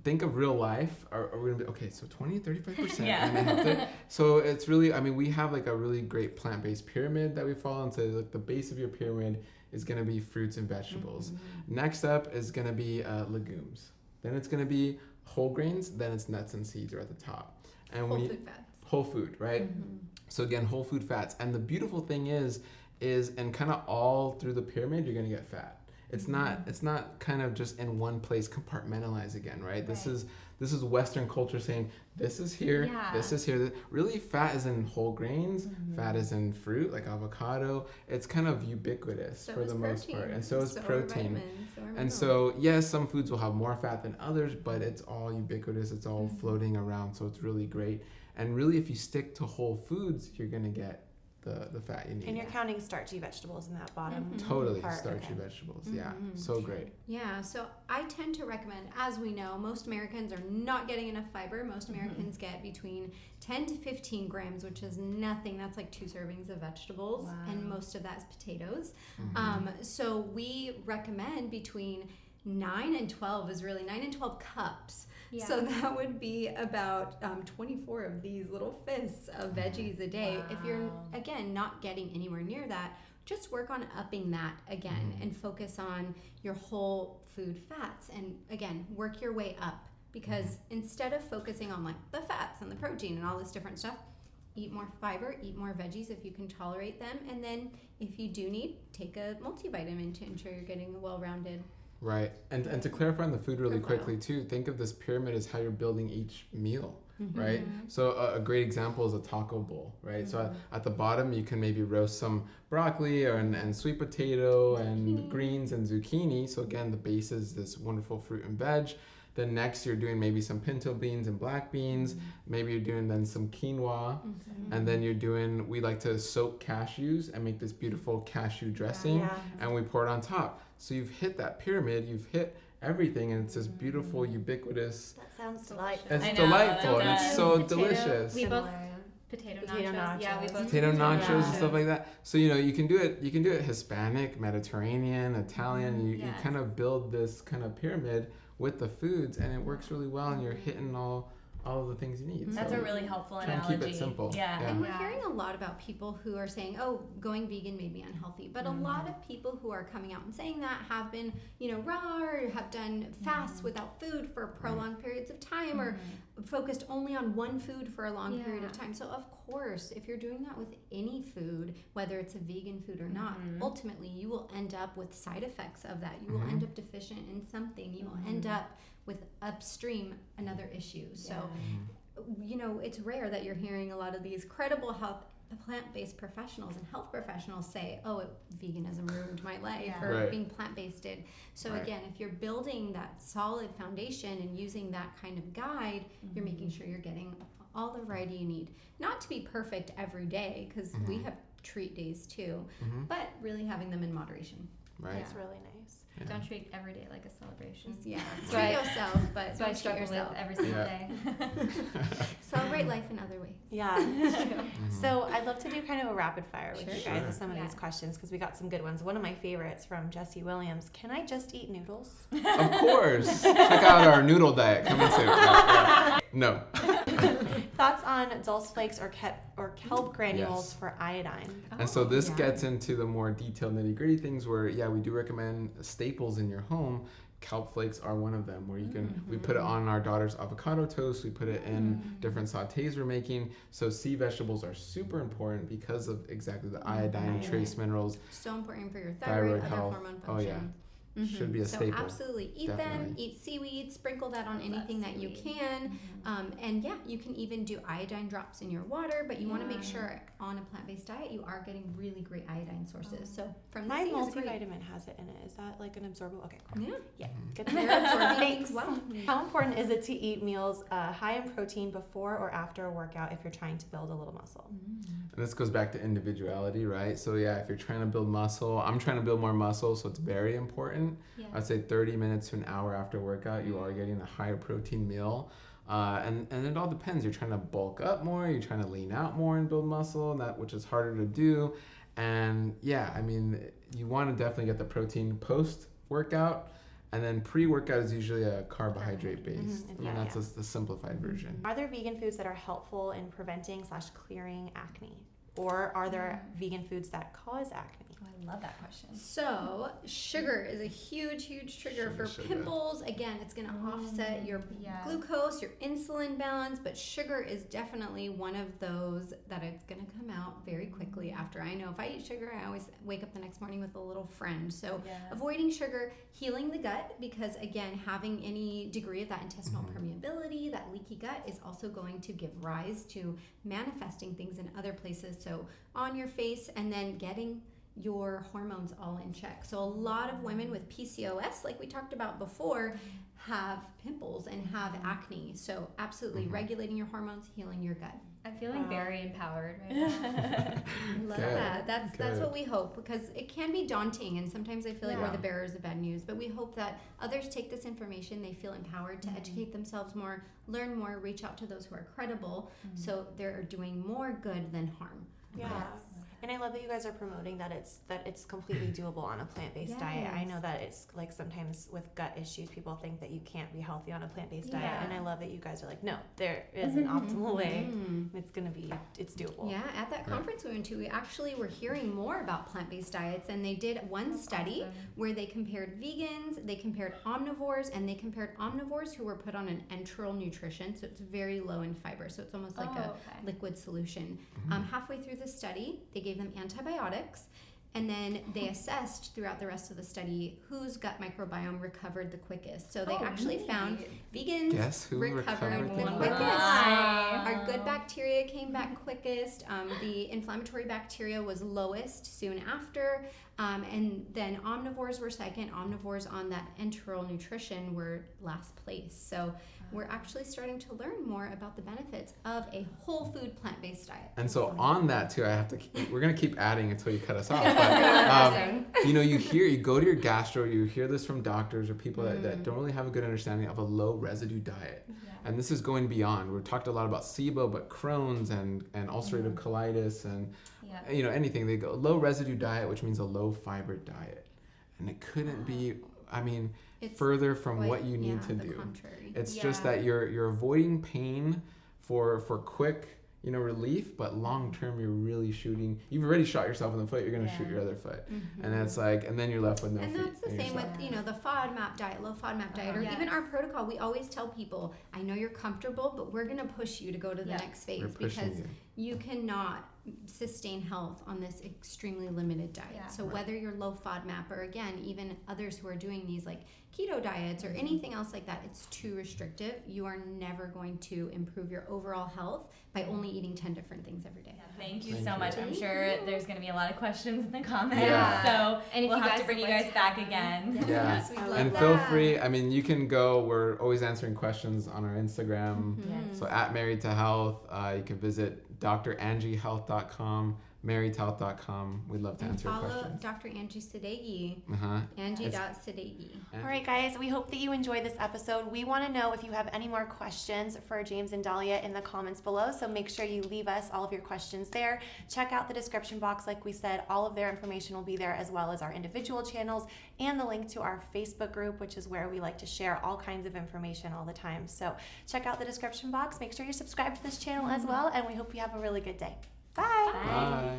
think of real life. Are we gonna be okay? So 20-35%. Yeah. And then so it's really, I mean, we have like a really great plant-based pyramid that we follow. And so like the base of your pyramid is gonna be fruits and vegetables. Next up is gonna be legumes. Then it's gonna be whole grains. Then it's nuts and seeds are at the top. And Whole food fats. Whole food, right? So again, whole food fats. And the beautiful thing is and kind of all through the pyramid, you're gonna get fat. It's not kind of just in one place compartmentalized again, right? This is Western culture saying this is here, this is here. Really, fat is in whole grains, fat is in fruit like avocado. It's kind of ubiquitous for the most part, and so is protein. And so yes, some foods will have more fat than others, but it's all ubiquitous. It's all floating around, so it's really great. And really, if you stick to whole foods, you're gonna get the fat you need. And you're counting starchy vegetables in that bottom Totally part. starchy vegetables. Yeah, so great. Yeah, so I tend to recommend, as we know, most Americans are not getting enough fiber. Most Americans get between 10 to 15 grams, which is nothing. That's like 2 servings of vegetables, and most of that is potatoes. So we recommend between 9 and 12 is really 9 and 12 cups. Yeah. So that would be about 24 of these little fists of veggies a day. If you're, again, not getting anywhere near that, just work on upping that again and focus on your whole food fats. And again, work your way up, because instead of focusing on like the fats and the protein and all this different stuff, eat more fiber, eat more veggies if you can tolerate them. And then if you do need, take a multivitamin to ensure you're getting a well-rounded. Right. And to clarify on the food really quickly too, think of this pyramid as how you're building each meal, right? So a great example is a taco bowl, right? So at the bottom, you can maybe roast some broccoli and sweet potato and greens and zucchini. So again, the base is this wonderful fruit and veg. Then next you're doing maybe some pinto beans and black beans. Maybe you're doing then some quinoa. And then you're doing, we like to soak cashews and make this beautiful cashew dressing. And we pour it on top. So you've hit that pyramid, you've hit everything, and it's this beautiful, ubiquitous. That sounds delightful. It's delightful, and it's so delicious. We both potato nachos. Yeah, we both potato nachos and stuff like that. So you can do it Hispanic, Mediterranean, Italian. You kind of build this kind of pyramid with the foods, and it works really well, and you're hitting all of the things you need. That's so a really helpful try analogy. And keep it simple. Yeah. And we're hearing a lot about people who are saying, oh, going vegan made me unhealthy. But a lot of people who are coming out and saying that have been, raw, or have done fasts without food for prolonged periods of time, or focused only on one food for a long period of time. So of course, if you're doing that with any food, whether it's a vegan food or not, ultimately you will end up with side effects of that. You will end up deficient in something. You will end up with upstream another issue. So, it's rare that you're hearing a lot of these credible plant-based professionals and health professionals say, oh, veganism ruined my life, or being plant-based did. So again, if you're building that solid foundation and using that kind of guide, you're making sure you're getting all the variety you need. Not to be perfect every day, because we have treat days too, but really having them in moderation. Right. That's really nice. Yeah. Don't treat every day like a celebration. Yeah, So treat yourself, but So I don't treat struggle yourself. with every single day. Celebrate life in other ways. Yeah. So I'd love to do kind of a rapid fire with you guys with some of these questions, because we got some good ones. One of my favorites from Jesse Williams: can I just eat noodles? Of course. Check out our noodle diet coming soon. No. Thoughts on dulse flakes or kelp granules for iodine? And so this gets into the more detailed nitty-gritty things where, we do recommend staples in your home. Kelp flakes are one of them, where you can, we put it on our daughter's avocado toast, we put it in different sautés we're making. So sea vegetables are super important because of exactly the iodine, trace minerals. So important for your thyroid, other health. hormone function. Should be a staple. So absolutely eat them, eat seaweed, sprinkle that on anything that you can. And you can even do iodine drops in your water, but you want to make sure on a plant-based diet you are getting really great iodine sources. So from my the multivitamin has it in it. Is that like an absorbable? Okay, cool. Yeah. Good to hear. Thanks. How important is it to eat meals high in protein before or after a workout if you're trying to build a little muscle? And this goes back to individuality, right? So if you're trying to build muscle, I'm trying to build more muscle, so it's very important. I'd say 30 minutes to an hour after workout, you are getting a higher protein meal. And it all depends. You're trying to bulk up more, you're trying to lean out more and build muscle, which is harder to do. And you want to definitely get the protein post-workout. And then pre-workout is usually a carbohydrate based. Mm-hmm. And that's the simplified version. Are there vegan foods that are helpful in preventing / clearing acne? Or are there vegan foods that cause acne? Oh, I love that question. So sugar is a huge trigger for pimples. Again, it's going to offset your glucose, your insulin balance, but sugar is definitely one of those that it's going to come out very quickly after. I know if I eat sugar, I always wake up the next morning with a little friend. So avoiding sugar, healing the gut, because again, having any degree of that intestinal permeability, that leaky gut is also going to give rise to manifesting things in other places. So on your face, and then getting your hormones all in check. So a lot of women with PCOS, like we talked about before, have pimples and have acne. So absolutely regulating your hormones, healing your gut. I'm feeling very empowered right now. I love that. That's what we hope, because it can be daunting, and sometimes I feel like we're the bearers of bad news, but we hope that others take this information, they feel empowered to educate themselves more, learn more, reach out to those who are credible, so they're doing more good than harm. Yeah. And I love that you guys are promoting that it's completely doable on a plant-based diet. I know that it's like sometimes with gut issues, people think that you can't be healthy on a plant-based diet. And I love that you guys are like, no, there is an optimal way. It's doable. Yeah, at that conference we went to, we actually were hearing more about plant-based diets, and they did one study where they compared vegans, they compared omnivores, and they compared omnivores who were put on an enteral nutrition, so it's very low in fiber, so it's almost like a liquid solution. Halfway through the study, they gave them antibiotics, and then they assessed throughout the rest of the study whose gut microbiome recovered the quickest. So they actually found vegans recovered the quickest. Our good bacteria came back quickest. The inflammatory bacteria was lowest soon after. And then omnivores were second. Omnivores on that enteral nutrition were last place. So we're actually starting to learn more about the benefits of a whole food plant-based diet. And so on that too, we're going to keep adding until you cut us off. But, you go to your gastro, you hear this from doctors or people that don't really have a good understanding of a low residue diet. And this is going beyond. We've talked a lot about SIBO, but Crohn's and ulcerative colitis and anything. They go low residue diet, which means a low fiber diet. And it couldn't be, it's further from what you need to do. Contrary. It's just that you're avoiding pain for quick relief, but long term you've already shot yourself in the foot, you're going to shoot your other foot. And that's and then you're left with no feet. And that's the same with the FODMAP diet, low FODMAP diet, or even our protocol. We always tell people, I know you're comfortable, but we're going to push you to go to the next phase, because you cannot sustain health on this extremely limited diet. So whether you're low FODMAP, or again, even others who are doing these like keto diets or anything else like that, it's too restrictive. You are never going to improve your overall health by only eating 10 different things every day. Thank you so much. I'm sure there's going to be a lot of questions in the comments. Yeah. So we'll have to bring you guys back again. Yes, and feel free. You can go. We're always answering questions on our Instagram. So at Married to Health, you can visit drangiehealth.com, marriedtohealth.com. We'd love to answer your questions. Follow Dr. Angie Sadeghi. Angie.Sadeghi. All right, guys, we hope that you enjoyed this episode. We want to know if you have any more questions for James and Dahlia in the comments below, so make sure you leave us all of your questions there. Check out the description box. Like we said, all of their information will be there, as well as our individual channels and the link to our Facebook group, which is where we like to share all kinds of information all the time. So check out the description box. Make sure you're subscribed to this channel as well, and we hope you have a really good day. Bye. Bye.